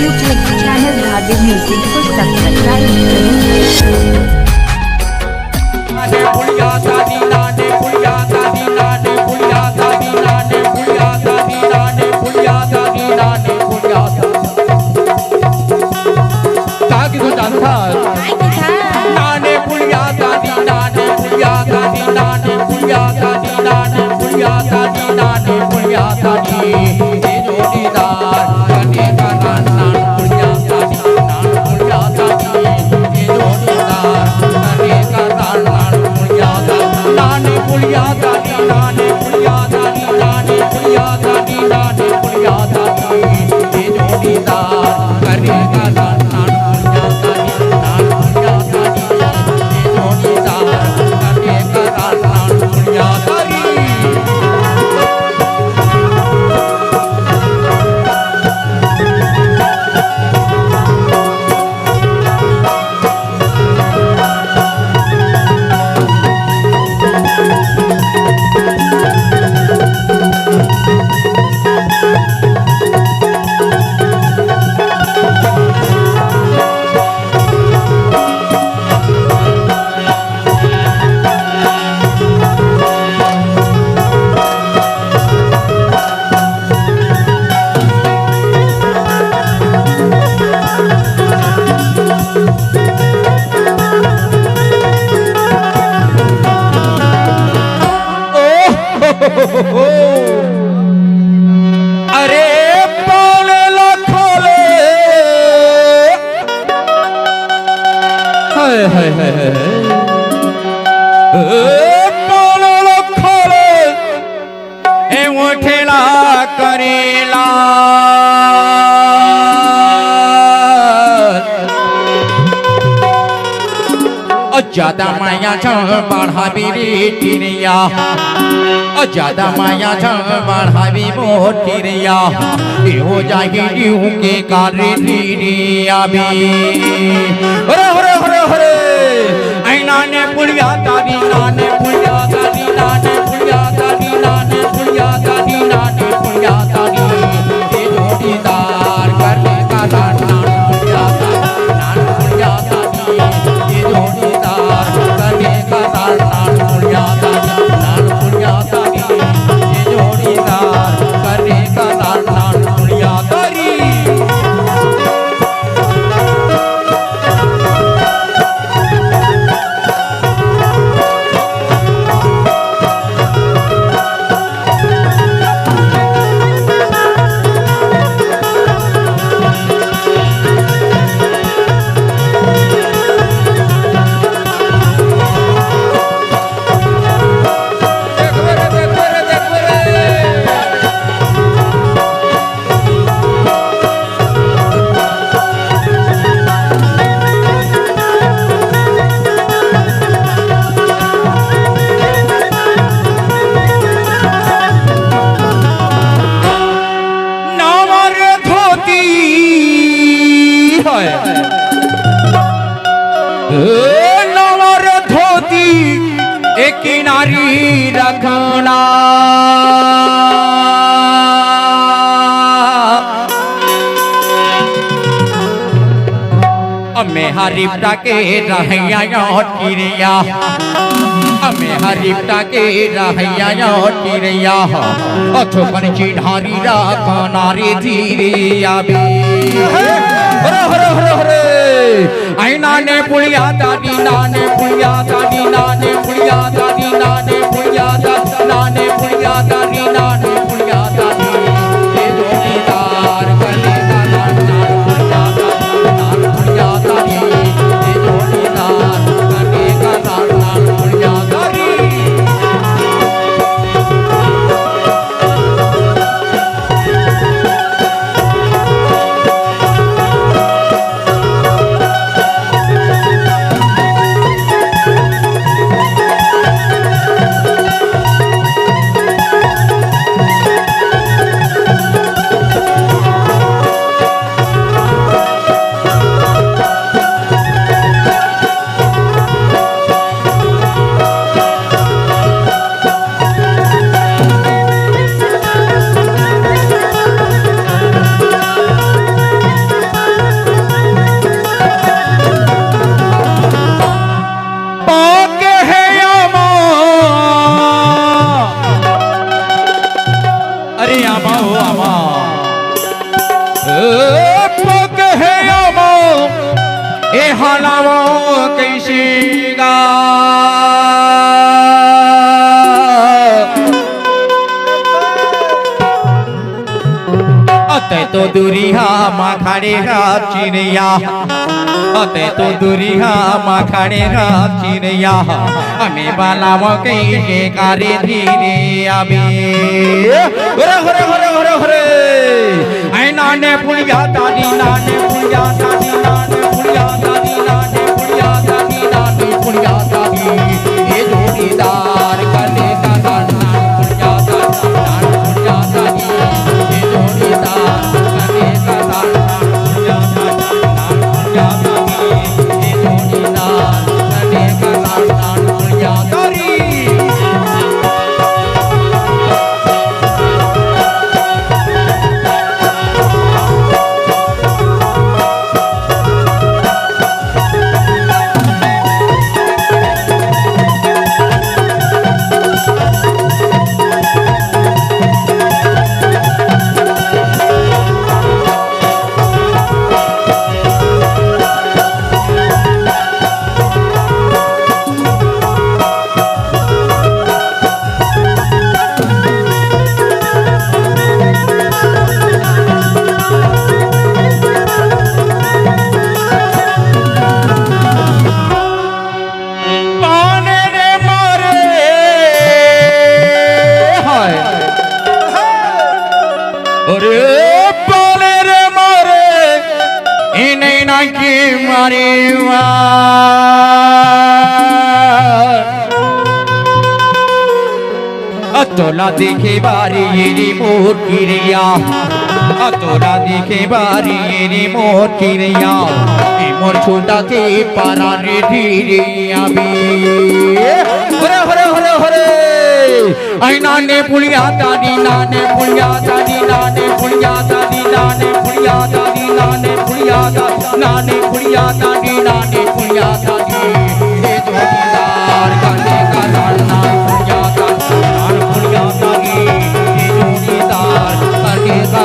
YouTube channel धागे music को subscribe करें। अरे पौने लाखोले हाय हाय हाय पौने लाखोले ए उठेला करेला ज्यादा माया बढ़ावी रे टिरिया ज्यादा माया बढ़ावी मोटिरिया हो जाएगी के कार्य टिरिया भी हरे हरे हरे हरे ऐना ने पुलिया दादी नाने पुलिया दादी नाने पुलिया दादी नाने पुलिया दादी नाने पुलिया दादी ये जोड़ीदार करने का दाना पुलिया दादी नान पुलिया दादी ये जोड़ीदार करने का दाना पुलिया दादी नान पुलिया दादी ये जोड़ीदार करने का दाना पुलिया दादी नवर धोती एक किनारी रखना मैं हरिप्टा के रहैया टिरिया मैं हरिप्टा के रहैया टिरिया अथो पंची ढारी रखना रे धीरिया भी हरे हरे हरे हरे ऐना ने पुलिया दादी नाने पुलिया दादी नाने पुलिया दादी नाने पुलिया दादी नाने पुलिया दादी नाने पुलिया दादी ये जोड़ीदार करने का दाना पुलिया दादी नान पुलिया दादी ये जोड़ीदार करने का दाना पुलिया दादी আমার পক হে আমার এ হালাম कैसी गा अते तो दुरिया माखाड़े चिड़िया अते तो दुरिया माखाड़े चिड़िया हमें बाला मके कारे धीरे आबे हरे हरे हरे हरे हरे आई नाने पुलिया दादी नाने पुलिया दादी नाने पुलिया दादी नाने पुलिया दादी नाने पुलिया दादी ये जोड़ीदार कले का गाना पुलिया दादी नाने पुलिया दादी ये जोड़ीदार कले का गाना पुलिया दादी नाने पुलिया दादी ये जोड़ीदार कले का गाना पुलिया दादी तोला देखे बारी ये मोर किरिया तोला देखे बारी ये मोर किरिया मोर छोटा के पारा रे धीरे आबे हरे हरे हरे हरे आई नाने पुलिया दादी नाने पुलिया दादी नाने पुलिया दादी नाने पुलिया दादी नाने पुलिया दादी नाने पुलिया दादी नाने पुलिया दादी ये जोड़ीदार गाने का लाडना पुलिया दादी नान पुलिया दादी ये जोड़ीदार करके का